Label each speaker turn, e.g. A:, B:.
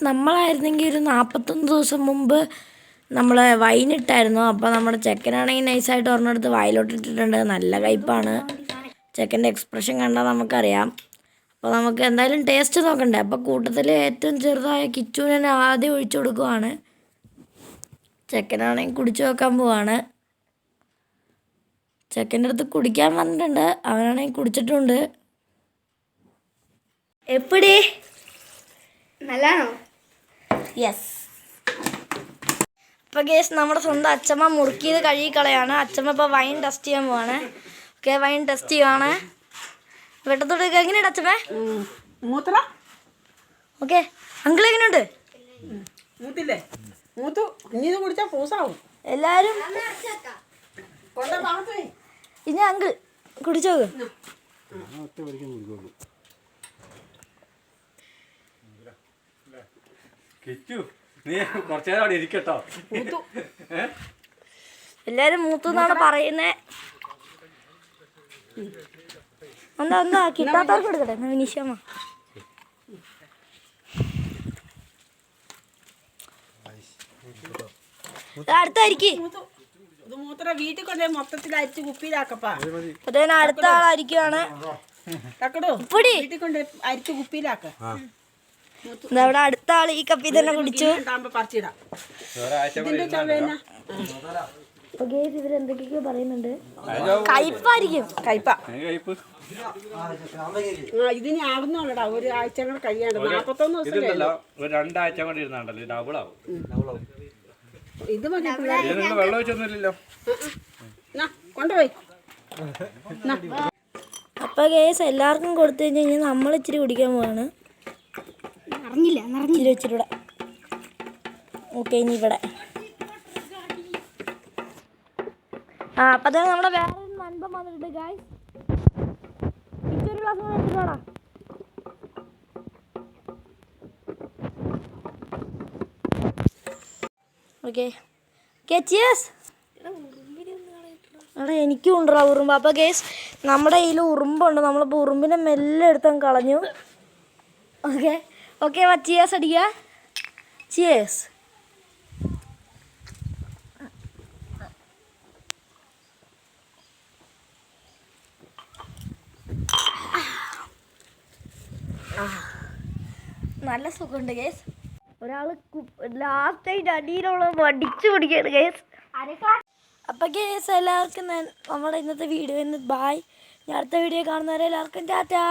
A: നമ്മളായിരുന്നെങ്കിൽ ഒരു 41 ദിവസം മുമ്പ് നമ്മൾ വൈനിട്ടായിരുന്നു. അപ്പോൾ നമ്മുടെ ചെക്കനാണെങ്കിൽ നൈസായിട്ട് ഒരെണ്ണെടുത്ത് വായിലോട്ടിട്ടിട്ടുണ്ട്. നല്ല കയ്പ്പാണ്. ചെക്കൻ്റെ എക്സ്പ്രഷൻ കണ്ടാൽ നമുക്കറിയാം. അപ്പോൾ നമുക്ക് എന്തായാലും ടേസ്റ്റ് നോക്കണ്ടേ. അപ്പോൾ കൂട്ടത്തിൽ ഏറ്റവും ചെറുതായ കിച്ചുവിനെ ആദ്യം ഒഴിച്ചു കൊടുക്കുവാണ്. ചെക്കനാണെങ്കിൽ കുടിച്ചു നോക്കാൻ പോവാണ്. ചെക്കൻ്റെ അടുത്ത് കുടിക്കാൻ വന്നിട്ടുണ്ട്. അവനാണെങ്കിൽ കുടിച്ചിട്ടുണ്ട്. എപ്പടി
B: നല്ലതാണോ?
A: യെസ്. അപ്പോൾ ഗേസ് നമ്മുടെ സ്വന്തം അച്ചമ്മ മുറുക്കിയത് കഴുകിക്കളയാണ്. അച്ചമ്മ ഇപ്പോൾ വൈൻ ടെസ്റ്റ് ചെയ്യാൻ പോവാണ്. ഓക്കെ, വൈൻ ടെസ്റ്റ് ചെയ്യുവാണ്. വെട്ടത്തോട്ട് എങ്ങനെയുണ്ട് അച്ചമ്മേ? ഓക്കെ, അങ്കിൾ എങ്ങനെയുണ്ട്? എല്ലാവരും ഇനി അങ്കിൾ കുടിച്ചോ. എല്ലാരും മൂത്തുന്നാണ് പറയുന്നേ. എന്താ കിട്ടാത്തവർക്ക് എടുക്കട്ടെ. വിനീഷമ്മ അടുത്തായിരിക്കും. അടുത്ത ആളായിരിക്കുവാണ്. അവിടെ അടുത്ത ആള് ഈ കപ്പി തന്നെ കുടിച്ചു. ഇവരെന്തൊക്കെയോ പറയുന്നുണ്ട്. കയ്പായിരിക്കും.
C: ഇതിന് ആവുന്നോളടാ, ഒരു ആഴ്ച കൂടെ കഴിയാണ്ട്. 41 ദിവസം
D: 2 ആഴ്ച കൊണ്ട് ഇരുന്നാണ്ടല്ലോ ഡബിൾ ആവും.
C: ഇത് മതി.
D: വെള്ളം വെച്ചൊന്നുമില്ലല്ലോ.
C: കൊണ്ടുപോയി.
A: അപ്പൊ കേസ് എല്ലാവർക്കും കൊടുത്തു കഴിഞ്ഞാൽ നമ്മൾ ഇച്ചിരി കുടിക്കാൻ പോവാണ്. ഇച്ചിരി ഇവിടെ. ഓക്കെ, ഇനി ഇവിടെ. അപ്പൊ തന്നെ നമ്മുടെ വേറൊരു നൻപം വന്നിട്ടുണ്ട് ഗായ്സ്. ഇച്ചൊരു ഗ്ലാസ് കൂടെ എടുത്തിട്ടാടാ. Okay, cheers. അവിടെ എനിക്കും ഉണ്ടോ ഉറുമ്പ്. അപ്പോൾ കേസ് നമ്മുടെ കയ്യിൽ ഉറുമ്പുണ്ട്. നമ്മളിപ്പോൾ ഉറുമ്പിനെ മെല്ലെ എടുത്തങ്ങ് കളഞ്ഞു. ഓക്കെ ഓക്കെ, ചിയേഴ്സ് അടിക്കുക. ചിയേഴ്സ്. നല്ല സുഖമുണ്ട് കേസ്. ഒരാൾ ലാസ്റ്റായിട്ട് അടിയിലുള്ള വടിച്ചു കുടിക്കുകയാണ് കേസ്. അപ്പം കേസ് എല്ലാവർക്കും നമ്മുടെ ഇന്നത്തെ വീഡിയോ ബായ്. ഞാൻ അടുത്ത വീഡിയോ കാണുന്നവരെ എല്ലാവർക്കും ടാറ്റാ.